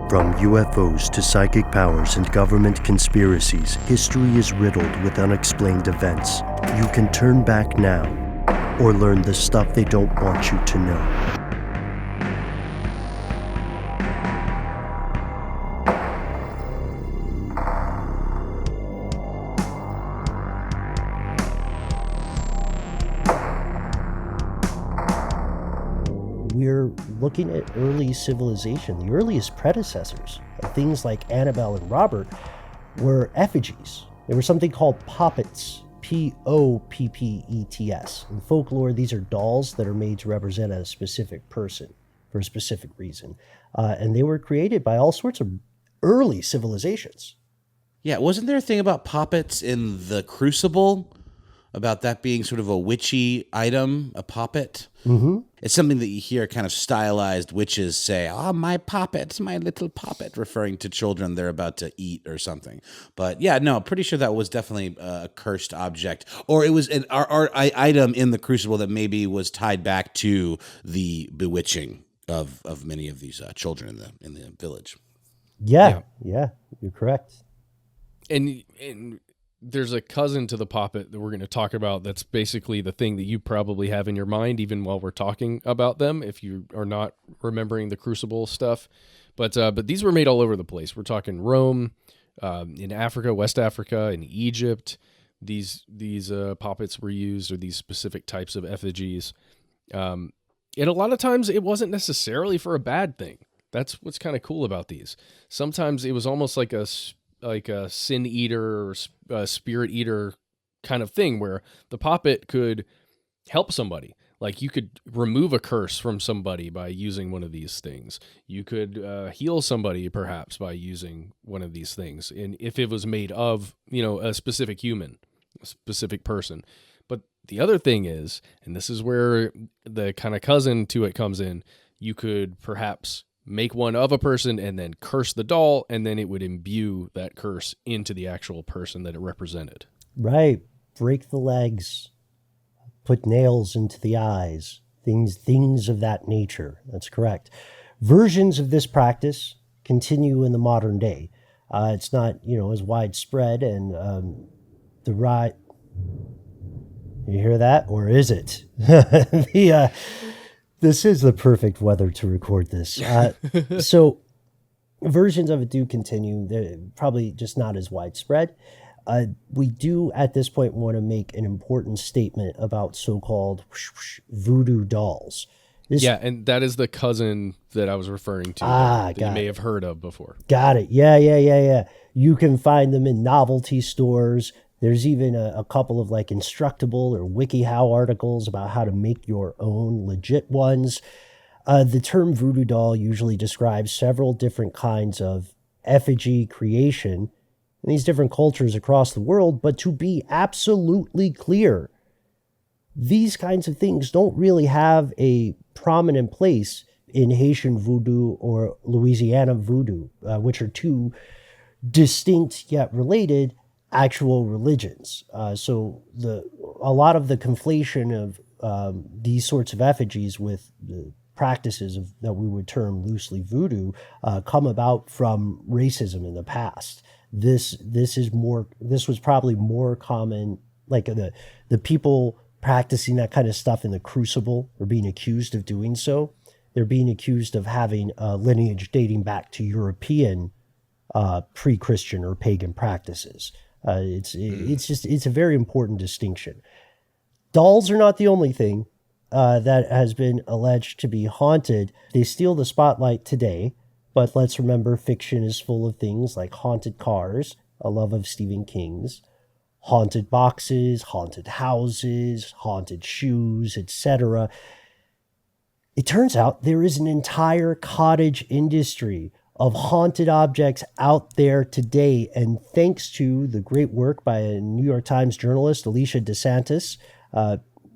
From UFOs to psychic powers and government conspiracies, history is riddled with unexplained events. You can turn back now or learn the stuff they don't want you to know. We're looking at early civilization. The earliest predecessors of things like Annabelle and Robert were effigies. There was something called poppets, Poppets. In folklore, these are dolls that are made to represent a specific person for a specific reason. And they were created by all sorts of early civilizations. Yeah, wasn't there a thing about poppets in the Crucible? About that being sort of a witchy item, a poppet? Mm-hmm. It's something that you hear kind of stylized witches say, "Oh, my poppet, my little poppet," referring to children they're about to eat or something. But yeah, no, pretty sure that was definitely a cursed object. Or it was an item in the Crucible that maybe was tied back to the bewitching of many of these children in the village. Yeah, you're correct. And there's a cousin to the poppet that we're going to talk about that's basically the thing that you probably have in your mind even while we're talking about them, if you are not remembering the Crucible stuff. But these were made all over the place. We're talking Rome, in Africa, West Africa, in Egypt. These poppets were used, or these specific types of effigies. And a lot of times it wasn't necessarily for a bad thing. That's what's kind of cool about these. Sometimes it was almost like a sin eater or a spirit eater kind of thing, where the poppet could help somebody. Like you could remove a curse from somebody by using one of these things. You could heal somebody perhaps by using one of these things. And if it was made of, a specific human, a specific person. But the other thing is, and this is where the kind of cousin to it comes in, you could perhaps make one of a person and then curse the doll, and then it would imbue that curse into the actual person that it represented. Right. Break the legs, put nails into the eyes, things of that nature. That's correct. Versions of this practice continue in the modern day. It's not, as widespread, and you hear that? Or is it? This is the perfect weather to record this. So versions of it do continue. They're probably just not as widespread. We do, at this point, want to make an important statement about so-called voodoo dolls. And that is the cousin that I was referring to that you may have heard of before. Got it. Yeah. You can find them in novelty stores. There's even a couple of Instructable or WikiHow articles about how to make your own legit ones. The term voodoo doll usually describes several different kinds of effigy creation in these different cultures across the world. But to be absolutely clear, these kinds of things don't really have a prominent place in Haitian voodoo or Louisiana voodoo, which are two distinct yet related actual religions. So a lot of the conflation of these sorts of effigies with the practices that we would term loosely voodoo come about from racism in the past. This was probably more common, the people practicing that kind of stuff in the Crucible or being accused of doing so. They're being accused of having a lineage dating back to European pre-Christian or pagan practices. It's a very important distinction. Dolls are not the only thing that has been alleged to be haunted. They steal the spotlight today, but let's remember fiction is full of things like haunted cars, a love of Stephen King's, haunted boxes, haunted houses, haunted shoes, etc. It turns out there is an entire cottage industry of haunted objects out there today. And thanks to the great work by a New York Times journalist, Alicia DeSantis,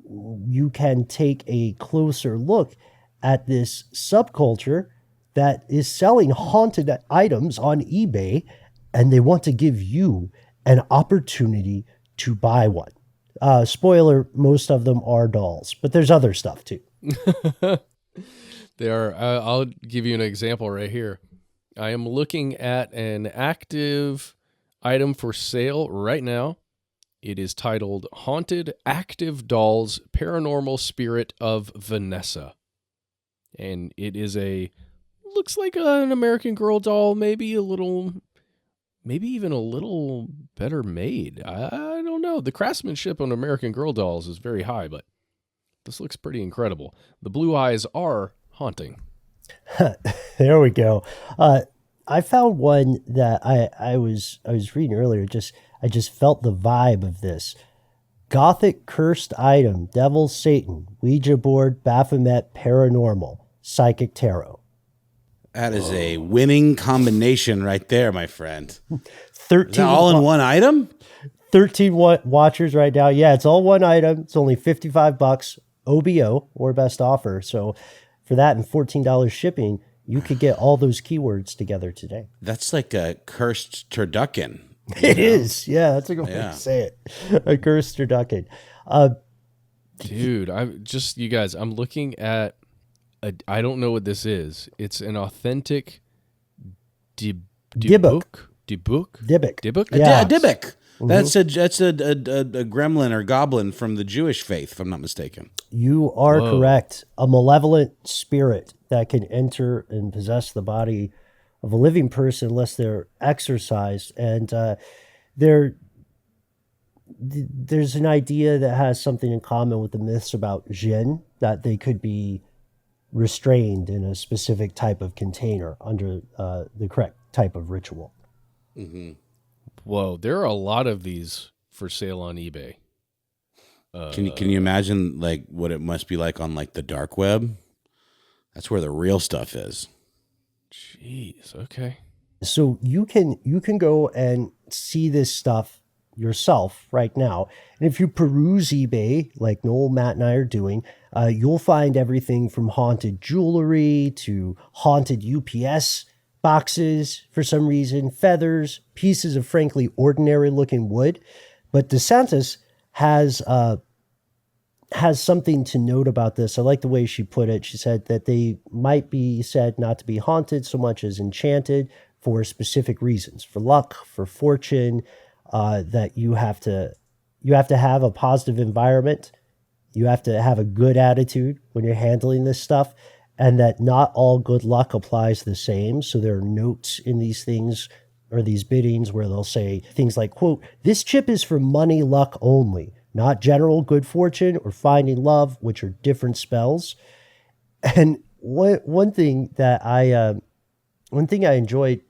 you can take a closer look at this subculture that is selling haunted items on eBay, and they want to give you an opportunity to buy one. Spoiler, most of them are dolls, but there's other stuff too. They are. I'll give you an example right here. I am looking at an active item for sale right now. It is titled Haunted Active Dolls Paranormal Spirit of Vanessa. And it is looks like an American Girl doll, maybe even a little better made. I don't know. The craftsmanship on American Girl dolls is very high, but this looks pretty incredible. The blue eyes are haunting. There we go. I found one that I was reading earlier. I just felt the vibe of this. Gothic cursed item, Devil Satan, Ouija board, Baphomet, paranormal, psychic tarot. That is a winning combination right there, my friend. 13 Is that all in one item? 13 watchers right now. Yeah, it's all one item. It's only $55 OBO or best offer. So for that and $14 shipping, you could get all those keywords together today. That's like a cursed turducken. It is. Yeah, that's a good way to say it. A cursed turducken. Dude, you guys, I'm looking at I don't know what this is. It's an authentic Dybbuk. A Dybbuk. That's a gremlin or goblin from the Jewish faith, if I'm not mistaken. You are correct. A malevolent spirit that can enter and possess the body of a living person unless they're exorcised. And there's an idea that has something in common with the myths about jinn, that they could be restrained in a specific type of container under the correct type of ritual. Mm-hmm. Whoa, there are a lot of these for sale on eBay. Can you imagine like what it must be like on like the dark web? That's where the real stuff is. Jeez, okay. So you can go and see this stuff yourself right now. And if you peruse eBay, like Noel, Matt, and I are doing, you'll find everything from haunted jewelry to haunted UPS boxes for some reason, feathers, pieces of frankly ordinary looking wood. But DeSantis has something to note about this. I like the way she put it. She said that they might be said not to be haunted so much as enchanted for specific reasons, for luck, for fortune, that you have to have a positive environment. You have to have a good attitude when you're handling this stuff, and that not all good luck applies the same. So there are notes in these things or these biddings where they'll say things like, quote, "This chip is for money luck only, not general good fortune or finding love, which are different spells." And one thing I enjoyed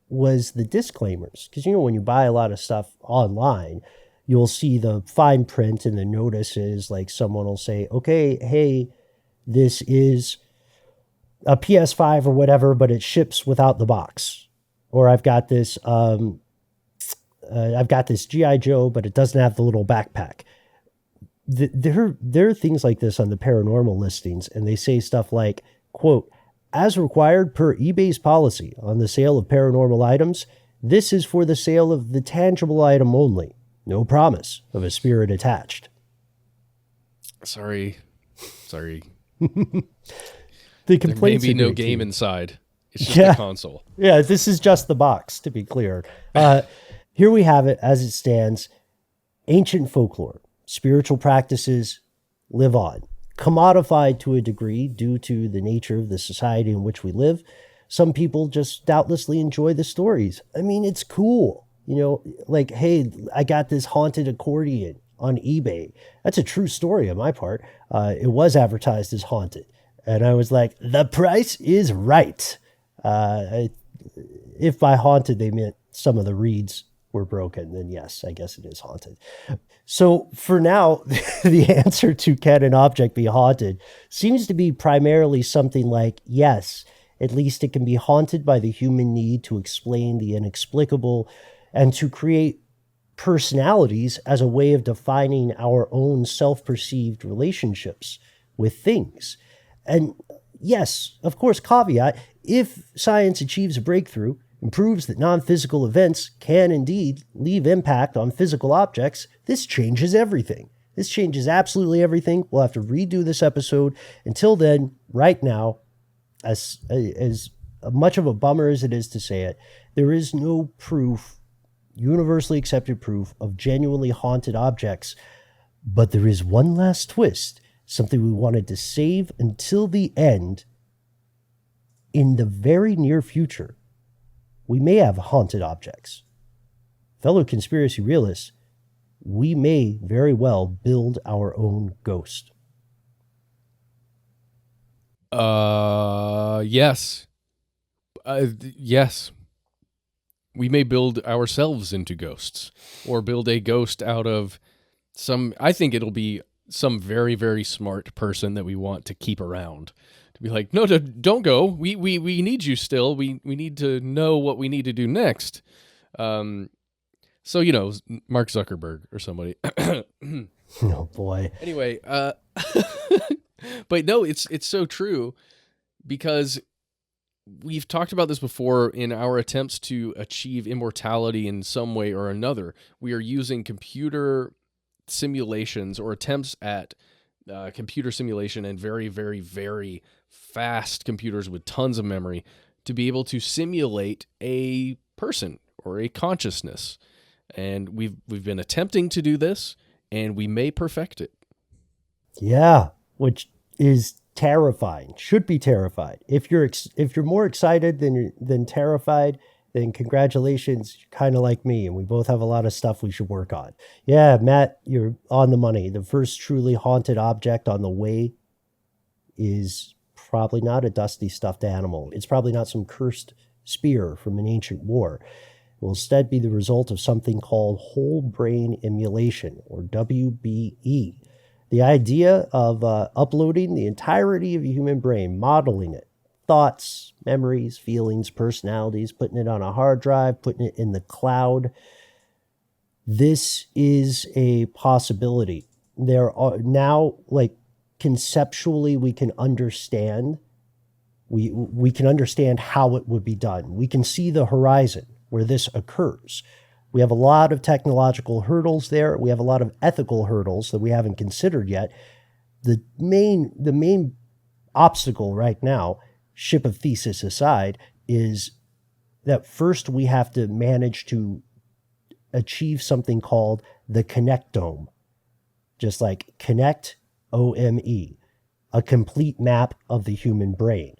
was the disclaimers. Because, when you buy a lot of stuff online, you'll see the fine print and the notices, like someone will say, okay, hey, this is a PS5 or whatever, but it ships without the box. Or I've got this G.I. Joe, but it doesn't have the little backpack. There are things like this on the paranormal listings, and they say stuff like, quote, "As required per eBay's policy on the sale of paranormal items, this is for the sale of the tangible item only. No promise of a spirit attached." Sorry. The There may complaints be are no great, game too. inside. It's just a console. Yeah, this is just the box, to be clear. Here we have it as it stands. Ancient folklore, spiritual practices live on. Commodified to a degree due to the nature of the society in which we live. Some people just doubtlessly enjoy the stories. I mean, it's cool. Like, hey, I got this haunted accordion on eBay. That's a true story on my part. It was advertised as haunted. And I was like, the price is right. If by haunted they meant some of the reeds were broken, then yes, I guess it is haunted. So for now, the answer to can an object be haunted seems to be primarily something like, yes, at least it can be haunted by the human need to explain the inexplicable and to create personalities as a way of defining our own self-perceived relationships with things. And yes, of course, caveat, if science achieves a breakthrough and proves that non-physical events can indeed leave impact on physical objects, this changes everything. This changes absolutely everything. We'll have to redo this episode. Until then, right now, as much of a bummer as it is to say it, there is no proof, universally accepted proof, of genuinely haunted objects. But there is one last twist, something we wanted to save until the end. In the very near future, we may have haunted objects. Fellow conspiracy realists, we may very well build our own ghost. Yes. Yes. We may build ourselves into ghosts, or build a ghost out of I think it'll be some very, very smart person that we want to keep around. To be like, no, don't go. We need you still. We need to know what we need to do next. So, Mark Zuckerberg or somebody. Oh boy. Anyway, but no, it's so true, because we've talked about this before. In our attempts to achieve immortality in some way or another, we are using computer simulations, or attempts at computer simulation, and very, very, very fast computers with tons of memory, to be able to simulate a person or a consciousness. And we've been attempting to do this, and we may perfect it. Yeah, which is terrifying. Should be terrified. If you're more excited than terrified, then congratulations. You're kind of like me, and we both have a lot of stuff we should work on. Yeah, Matt, you're on the money. The first truly haunted object on the way is probably not a dusty stuffed animal. It's probably not some cursed spear from an ancient war. It will instead be the result of something called whole brain emulation, or WBE. The idea of uploading the entirety of a human brain, modeling it, thoughts, memories, feelings, personalities, putting it on a hard drive, putting it in the cloud. This is a possibility. There are now, conceptually, we can understand. We can understand how it would be done. We can see the horizon where this occurs. We have a lot of technological hurdles there. We have a lot of ethical hurdles that we haven't considered yet. The main obstacle right now, ship of Theseus aside, is that first we have to manage to achieve something called the connectome. Just like connect, O-M-E, a complete map of the human brain.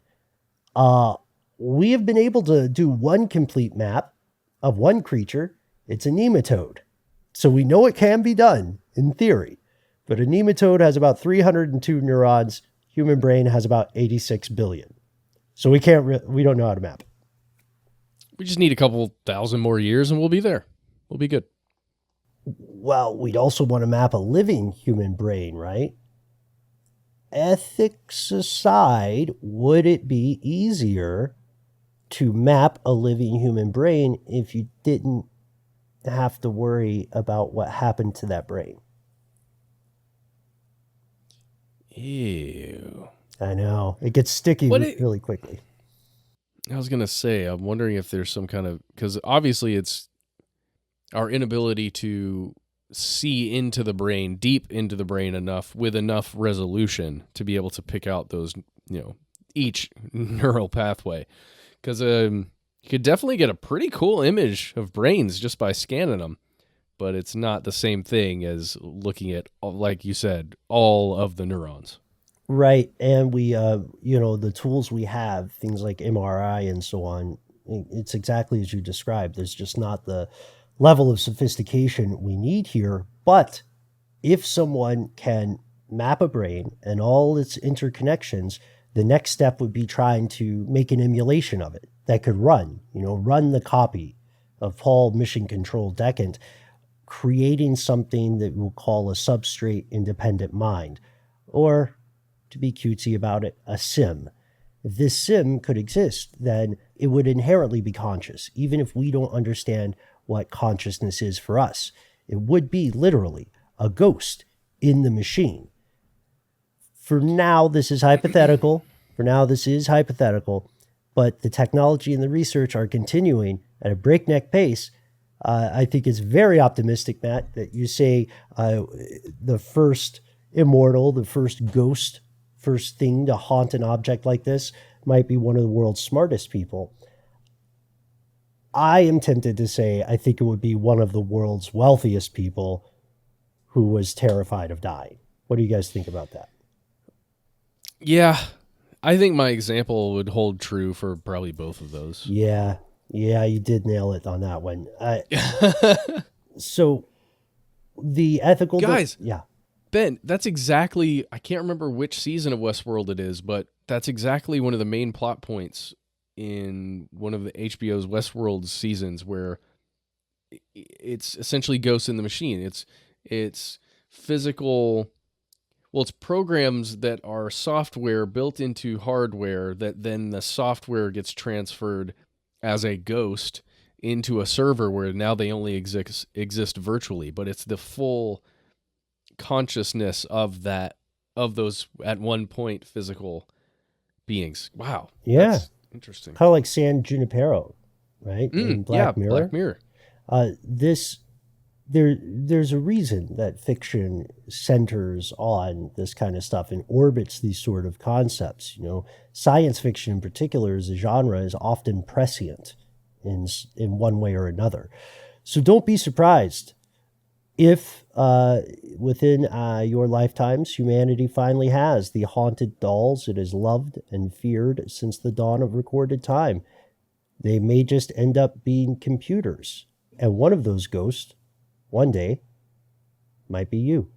We have been able to do one complete map of one creature. It's a nematode. So we know it can be done in theory, but a nematode has about 302 neurons. Human brain has about 86 billion. So we don't know how to map it. We just need a couple thousand more years and we'll be there. We'll be good. Well, we'd also want to map a living human brain, right? Ethics aside, would it be easier to map a living human brain if you didn't have to worry about what happened to that brain? Ew. I know. It gets sticky really quickly. I was going to say, I'm wondering if there's some kind of, because obviously it's our inability to see into the brain, deep into the brain enough, with enough resolution to be able to pick out those, each neural pathway. Because you could definitely get a pretty cool image of brains just by scanning them, but it's not the same thing as looking at, like you said, all of the neurons. Right. And we, the tools we have, things like MRI and so on, it's exactly as you described. There's just not the level of sophistication we need here. But if someone can map a brain and all its interconnections, the next step would be trying to make an emulation of it that could run the copy of Paul Mission Control Decant, creating something that we'll call a substrate independent mind, or to be cutesy about it, a sim. If this sim could exist, then it would inherently be conscious, even if we don't understand what consciousness is for us. It would be literally a ghost in the machine. For now, this is hypothetical. But the technology and the research are continuing at a breakneck pace. I think it's very optimistic, Matt, that you say the first immortal, the first ghost first thing to haunt an object like this might be one of the world's smartest people. I am tempted to say I think it would be one of the world's wealthiest people who was terrified of dying. What do you guys think about that? Yeah, I think my example would hold true for probably both of those. Yeah, you did nail it on that one. So the ethical... Guys, yeah. Ben, that's exactly, I can't remember which season of Westworld it is, but that's exactly one of the main plot points in one of the HBO's Westworld seasons, where it's essentially Ghost in the Machine. It's physical, well, it's programs that are software built into hardware that then the software gets transferred as a ghost into a server where now they only exist virtually, but it's the full consciousness of those at one point physical beings. Wow. Yeah. That's interesting. Kind of like San Junipero, right? In Black Mirror. Black Mirror. There's a reason that fiction centers on this kind of stuff and orbits these sort of concepts. Science fiction in particular as a genre is often prescient in one way or another. So don't be surprised if within your lifetimes humanity finally has the haunted dolls it has loved and feared since the dawn of recorded time. They may just end up being computers, and one of those ghosts one day might be you.